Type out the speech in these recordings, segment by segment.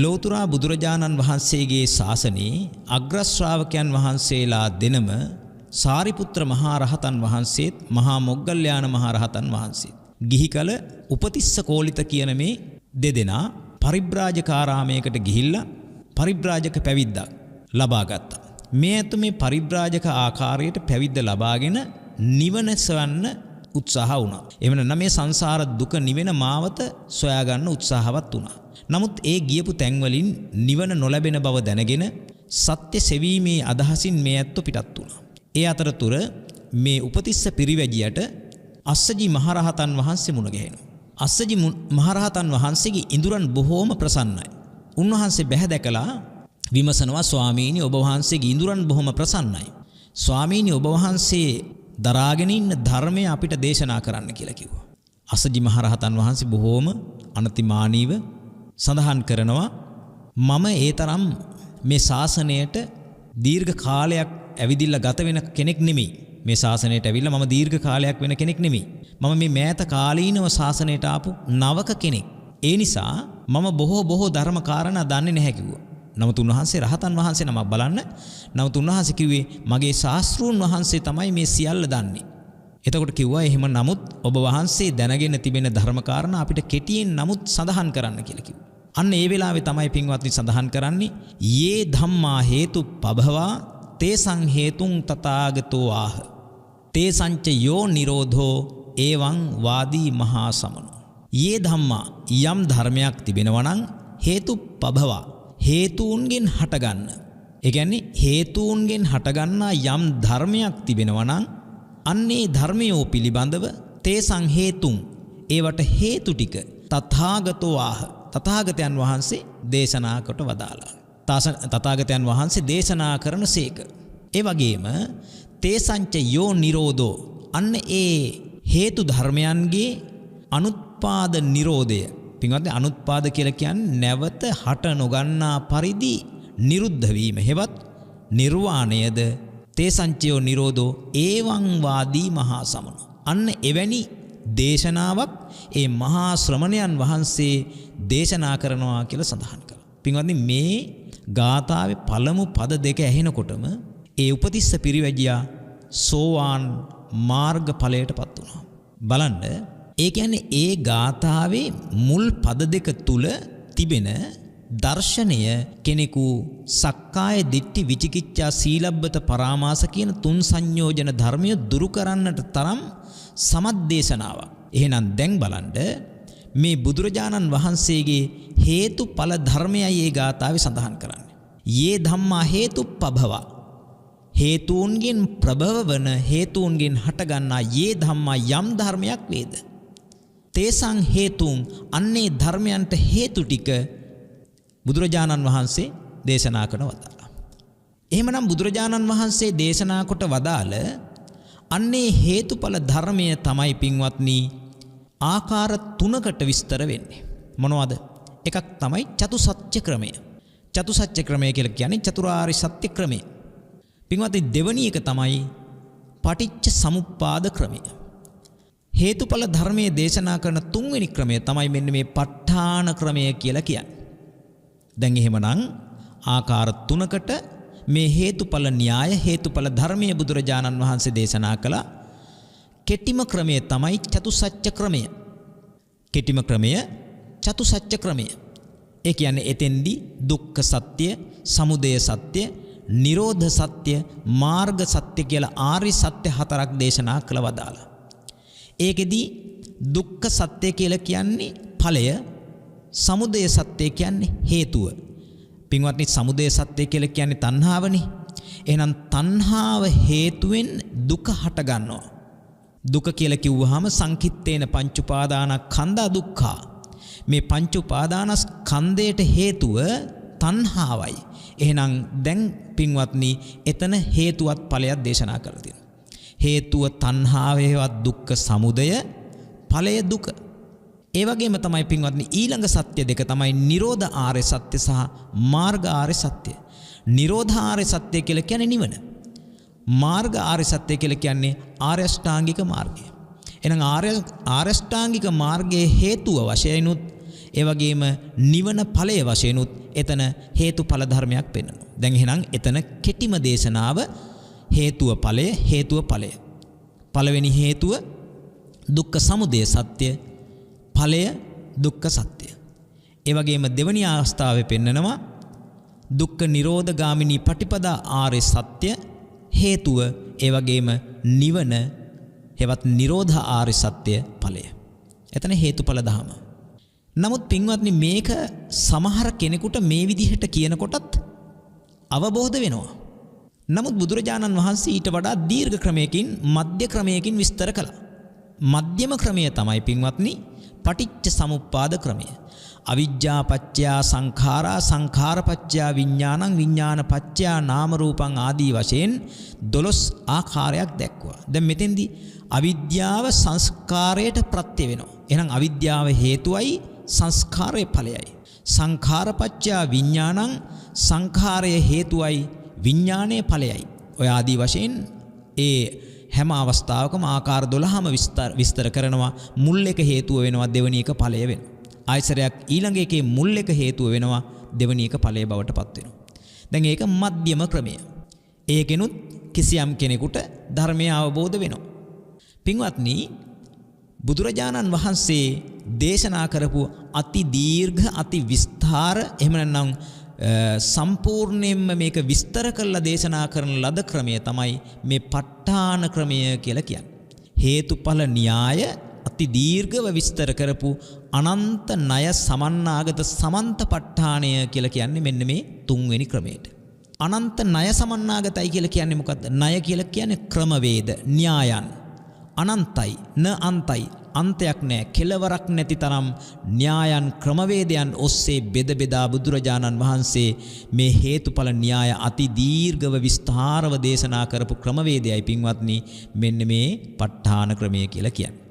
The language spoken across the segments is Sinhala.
ලෝතුරා බුදුරජාණන් වහන්සේගේ ශාසනයේ අග්‍ර ශ්‍රාවකයන් වහන්සේලා දෙනම සාරිපුත්‍ර මහා රහතන් වහන්සේත් මහා මොග්ගල්ලාන මහා රහතන් වහන්සේත් ගිහි කල උපතිස්ස කෝලිත කියන මේ දෙදෙනා පරිබ්‍රාජකාරාමයකට ගිහිල්ලා පරිබ්‍රාජක පැවිද්දක් ලබා ගත්තා. මේ ඇත්ත මේ පරිබ්‍රාජක ආකාරයට පැවිද්ද ලබාගෙන නිවන සොයන්න උත්සාහ වුණා. එහෙම නැත්නම් මේ සංසාර දුක නිවෙන මාවත සොයා ගන්න උත්සාහවත් වුණා. නමුත් ඒ ගියපු තැන්වලින් නිවන නොලැබෙන බව දැනගෙන සත්‍ය සෙවීමේ අදහසින් මේ ඇත්ත පිටත් වුණා. ඒ අතරතුර මේ උපතිස්ස පිරිවැජියට අස්සජි මහරහතන් වහන්සේ මුණ ගැහෙනවා. අස්සජි මහරහතන් වහන්සේගේ ඉඳුරන් බොහෝම ප්‍රසන්නයි. උන්වහන්සේ බැහැ දැකලා විමසනවා, ස්වාමීනි ඔබ වහන්සේගේ ඉඳුරන් බොහොම ප්‍රසන්නයි. ස්වාමීනි ඔබ වහන්සේ දරාගෙන ඉන්න ධර්මය අපිට දේශනා කරන්න කියලා කිව්වා. අස්සජි මහරහතන් වහන්සේ බොහෝම අනතිමානීව සඳහන් කරනවා, මම ඒ තරම් මේ ශාසනයට දීර්ඝ කාලයක් ඇවිදිලා ගත වෙන කෙනෙක් නෙමෙයි. මේ ශාසනයට ඇවිල්ලා මම දීර්ඝ කාලයක් වෙන කෙනෙක් නෙමෙයි. මම මේ මෑත කාලීනව ශාසනයට ආපු නවක කෙනෙක්. ඒ නිසා මම බොහෝ ධර්ම කාරණා දන්නේ නැහැ කිව්වා. නමුත් උන්වහන්සේ රහතන් වහන්සේ නමක් බලන්න. නමුත් උන්වහන්සේ කිව්වේ මගේ ශාස්ත්‍රූන් වහන්සේ තමයි මේ සියල්ල දන්නේ. එතකොට කිව්වා එහෙම නමුත් ඔබ වහන්සේ දැනගෙන තිබෙන ධර්ම කාරණා අපිට කෙටියෙන් නමුත් සඳහන් කරන්න කියලා කිව්වා. අන්න ඒ වෙලාවේ තමයි පින්වත්නි සඳහන් කරන්නේ යේ ධම්මා හේතු පභවා තේසං හේතුං තථාගතෝ ආහ තේසංච යෝ නිරෝධෝ එවං වාදී මහා සමනෝ. යේ ධම්මා යම් ධර්මයක් තිබෙනවා නම් හේතු පභවා හේතුන්ගෙන් හටගන්න. ඒ කියන්නේ හේතුන්ගෙන් හටගන්නා යම් ධර්මයක් තිබෙනවා නම් අන්නේ ධර්මයෝ පිළිබඳව තේසං හේතුන් ඒවට හේතු ටික තථාගතෝ ආහ තථාගතයන් වහන්සේ දේශනා කොට වදාලා. තථාගතයන් වහන්සේ දේශනා කරන සේක. ඒ වගේම තේසංච යෝ නිරෝධෝ අන්න ඒ හේතු ධර්මයන්ගේ අනුත්පාද නිරෝධය. පින්වත්නි අනුත්පාද කියලා කියන්නේ නැවත හට නොගන්නා පරිදි නිරුද්ධ වීම. හෙවත් නිර්වාණයද තේසංචයෝ නිරෝධෝ එවං වාදී මහා සමනෝ. අන්න එවැනි දේශනාවක් ඒ මහා ශ්‍රමණයන් වහන්සේ දේශනා කරනවා කියලා සඳහන් කරනවා. පින්වත්නි මේ ගාථාවේ පළමු පද දෙක ඇහෙනකොටම ඒ උපතිස්ස පිරිවැජියා සෝවාන් මාර්ග ඵලයටපත් වුණා. බලන්න ඒ කියන්නේ ඒ ගාථාවේ මුල් පද දෙක තුල තිබෙන දර්ශනය කෙනෙකු සක්කාය දිට්ඨි විචිකිච්ඡා සීලබ්බත පරාමාස කියන තුන් සංයෝජන ධර්මය දුරු කරන්නට තරම් සමද්දේශනාවක්. එහෙනම් දැන් බලන්න මේ බුදුරජාණන් වහන්සේගේ හේතුඵල ධර්මයයි ඒ ගාථාවේ සඳහන් කරන්නේ. යේ ධම්මා හේතුප්පභවා හේතුන්ගෙන් ප්‍රභව වන හේතුන්ගෙන් හටගන්නා යේ ධම්මා යම් ධර්මයක් වේද තේසං හේතුන් අන්නේ ධර්මයන්ට හේතු ටික බුදුරජාණන් වහන්සේ දේශනා කරන වදාළා. එහෙමනම් බුදුරජාණන් වහන්සේ දේශනා කොට වදාළ අන්නේ හේතුඵල ධර්මය තමයි පින්වත්නි ආකාර තුනකට විස්තර වෙන්නේ. මොනවද? එකක් තමයි චතුසත්‍ය ක්‍රමය. චතුසත්‍ය ක්‍රමය කියලා කියන්නේ චතුරාර්ය සත්‍ය ක්‍රමය. පින්වත්නි දෙවැනි එක තමයි පටිච්ච සමුප්පාද ක්‍රමය. හේතුඵල ධර්මයේ දේශනා කරන තුන්වෙනි ක්‍රමය තමයි මෙන්න මේ ප ဋ ාණ ක්‍රමය කියලා කියන්නේ. දැන් එහෙමනම් ආකාර තුනකට මේ හේතුඵල න්‍යාය හේතුඵල ධර්මයේ බුදුරජාණන් වහන්සේ දේශනා කළ කෙටිම ක්‍රමය තමයි චතුසත්‍ය ක්‍රමය. කෙටිම ක්‍රමය චතුසත්‍ය ක්‍රමය. ඒ කියන්නේ එතෙන්දී දුක්ඛ සත්‍ය, සමුදය සත්‍ය, නිරෝධ සත්‍ය, මාර්ග සත්‍ය කියලා ආර්ය සත්‍ය හතරක් දේශනා කළ වදාලා. ඒකෙදී දුක්ඛ සත්‍ය කියලා කියන්නේ ඵලය, සමුදය සත්‍ය කියන්නේ හේතුව. පින්වත්නි සමුදය සත්‍ය කියලා කියන්නේ තණ්හාවනේ. එහෙනම් තණ්හාව හේතුවෙන් දුක හට ගන්නවා. දුක කියලා කිව්වහම සංකිට්ඨේන පංච උපාදානස්කන්ධා දුක්ඛා. මේ පංච උපාදානස්කන්ධයට හේතුව තණ්හාවයි. එහෙනම් දැන් පින්වත්නි එතන හේතුවත් ඵලයක් දේශනා කරලා තියෙනවා. හේතුව තණ්හාවේවත් දුක්ඛ සමුදය, ඵලය දුක. ඒ වගේම තමයි පින්වත්නි ඊළඟ සත්‍ය දෙක තමයි නිරෝධ ආර්ය සත්‍ය සහ මාර්ග ආර්ය සත්‍ය. නිරෝධ ආර්ය සත්‍ය කියලා කියන්නේ නිවන. මාර්ග ආර්ය සත්‍ය කියලා කියන්නේ ආර්ය අෂ්ටාංගික මාර්ගය. එහෙනම් ආර්ය අෂ්ටාංගික මාර්ගයේ හේතුව වශයෙන්ුත් ඒ වගේම නිවන ඵලය වශයෙන්ුත් එතන හේතුඵල ධර්මයක් පෙන්වනවා. දැන් එහෙනම් එතන කෙටිම දේශනාව හේතුව ඵලය. පළවෙනි හේතුව දුක්ඛ සමුදය සත්‍ය, ඵලය දුක්ඛ සත්‍ය. ඒ වගේම දෙවැනි අවස්ථාවේ පෙන්නනවා දුක්ඛ නිරෝධ ගාමිනී පටිපදා ආර්ය සත්‍ය, හේතුව ඒ වගේම නිවන හෙවත් නිරෝධ ආර්ය සත්‍ය ඵලය. එතන හේතුඵල ධම. නමුත් පින්වත්නි මේක සමහර කෙනෙකුට මේ විදිහට කියනකොටත් අවබෝධ වෙනවා. නමුත් බුදුරජාණන් වහන්සේ ඊට වඩා දීර්ඝ ක්‍රමයකින් මධ්‍ය ක්‍රමයකින් විස්තර කළා. මධ්‍යම ක්‍රමය තමයි පින්වත්නි පටිච්ච සමුප්පාද ක්‍රමය. අවිජ්ජා පත්‍යා සංඛාරා, සංඛාර පත්‍යා විඥානං, විඥාන පත්‍යා නාම රූපං ආදී වශයෙන් 12 ආකාරයක් දැක්වුවා. දැන් මෙතෙන්දී අවිද්‍යාව සංස්කාරයට ප්‍රත්‍ය වෙනවා. එහෙනම් අවිද්‍යාව හේතුවයි, සංස්කාරය ඵලයයි. සංඛාර පත්‍යා විඥානං, සංඛාරය හේතුවයි, විඥානයේ ඵලයයි. ඔය ආදී වශයෙන් ඒ හැම අවස්ථාවකම ආකාර 12ම විස්තර කරනවා. මුල් එක හේතුව වෙනවා, දෙවෙනි එක ඵලය වෙනවා. ආයසරයක් ඊළඟ එකේ මුල් එක හේතුව වෙනවා, දෙවෙනි එක ඵලයේ බවට පත් වෙනවා. දැන් ඒක මධ්‍යම ක්‍රමය. ඒකෙනුත් කිසියම් කෙනෙකුට ධර්මය අවබෝධ වෙනවා. පින්වත්නි, බුදුරජාණන් වහන්සේ දේශනා කරපු අති දීර්ඝ, අති විස්තර, එහෙම නැත්නම් සම්පූර්ණයෙන්ම මේක විස්තර කරලා දේශනා කරන ලද ක්‍රමය තමයි මේ ප ဋ ාණ ක්‍රමය කියලා කියන්නේ. හේතුඵල න්‍යාය අති දීර්ඝව විස්තර කරපු අනන්ත ණය සමන්නාගත සමන්ත ප ဋ ාණය කියලා කියන්නේ මෙන්න මේ තුන්වෙනි ක්‍රමයට. අනන්ත ණය සමන්නාගතයි කියලා කියන්නේ මොකද්ද? ණය කියලා කියන්නේ ක්‍රමවේද, න්‍යායන්. අනන්තයි, න අන්තයි, අන්තයක් නැහැ, කෙලවරක් නැති තරම් න්‍යායන්, ක්‍රමවේදයන් ඔස්සේ බෙද බෙදා බුදුරජාණන් වහන්සේ මේ හේතුඵල න්‍යාය අති දීර්ඝව විස්තරව දේශනා කරපු ක්‍රමවේදයයි පින්වත්නි මෙන්න මේ ප ဋ ාණ ක්‍රමය කියලා කියන්නේ.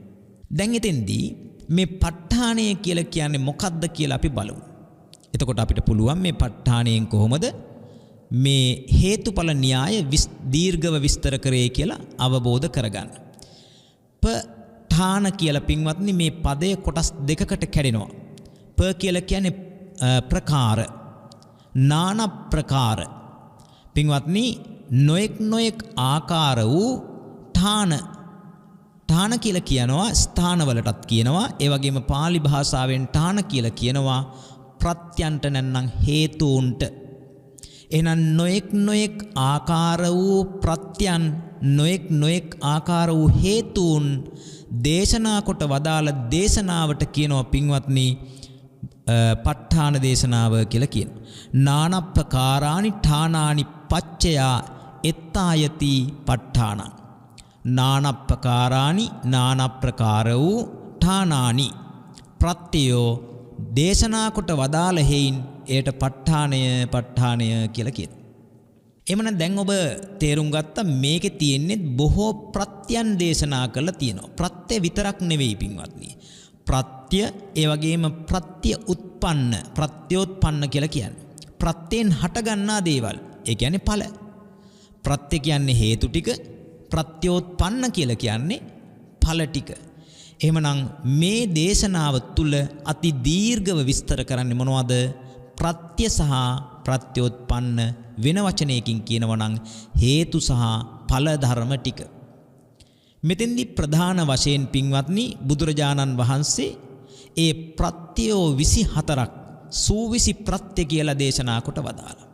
දැන් එතෙන්දී මේ ප ဋ ාණය කියලා කියන්නේ මොකක්ද කියලා අපි බලමු. එතකොට අපිට පුළුවන් මේ ප ဋ ාණයෙන් කොහොමද මේ හේතුඵල න්‍යාය දීර්ඝව විස්තර කරේ කියලා අවබෝධ කරගන්න. ප ဋ ාණ කියලා පින්වත්නි මේ පදය කොටස් දෙකකට කැඩෙනවා. ප කියලා කියන්නේ ප්‍රකාර, නාන ප්‍රකාර. පින්වත්නි නොඑක් ආකාර වූ ඨාන කියලා කියනවා ස්ථානවලටත් කියනවා. ඒ වගේම pāli භාෂාවෙන් ඨාන කියලා කියනවා ප්‍රත්‍යන්ත නැත්නම් හේතුන්ට. එහෙනම් නොඑක් ආකාර වූ ප්‍රත්‍යයන්, නොඑක් ආකාර වූ හේතුන් දේශනා කොට වදාළ දේශනාවට කියනවා පින්වත්නි ප ဋ ාණ දේශනාව කියලා කියනවා. නානප්පකාරානි ඨානානි පච්චයා එත්තායති ප ဋ ාණ. නානප්පකාරානි නානප්‍රකාර වූ ඨානානි ප්‍රත්‍යයෝ දේශනා කොට වදාළ හේයින් එයට ප ဋ ාණය කියලා කියනවා. එමනම් දැන් ඔබ තේරුම් ගත්තා මේකේ තියෙන්නේ බොහෝ ප්‍රත්‍යයන් දේශනා කරලා තියෙනවා. ප්‍රත්‍ය විතරක් නෙවෙයි පින්වත්නි. ප්‍රත්‍ය ඒ වගේම ප්‍රත්‍ය උත්පන්න, ප්‍රත්‍යෝත්පන්න කියලා කියන්නේ. ප්‍රත්‍යයෙන් හටගන්නා දේවල්. ඒ කියන්නේ ඵල. ප්‍රත්‍ය කියන්නේ හේතු ටික, ප්‍රත්‍යෝත්පන්න කියලා කියන්නේ ඵල ටික. එහෙමනම් මේ දේශනාව තුල අති දීර්ඝව විස්තර කරන්නේ මොනවද? ප්‍රත්‍ය සහ ප්‍රත්‍යෝත්පන්න, වෙන වචනයකින් කියනවා නම් හේතු සහ ඵල ධර්ම ටික. මෙතෙන්දී ප්‍රධාන වශයෙන් පින්වත්නි බුදුරජාණන් වහන්සේ ඒ ප්‍රත්‍යෝ 24ක් සූවිසි ප්‍රත්‍ය කියලා දේශනා කොට වදාළා.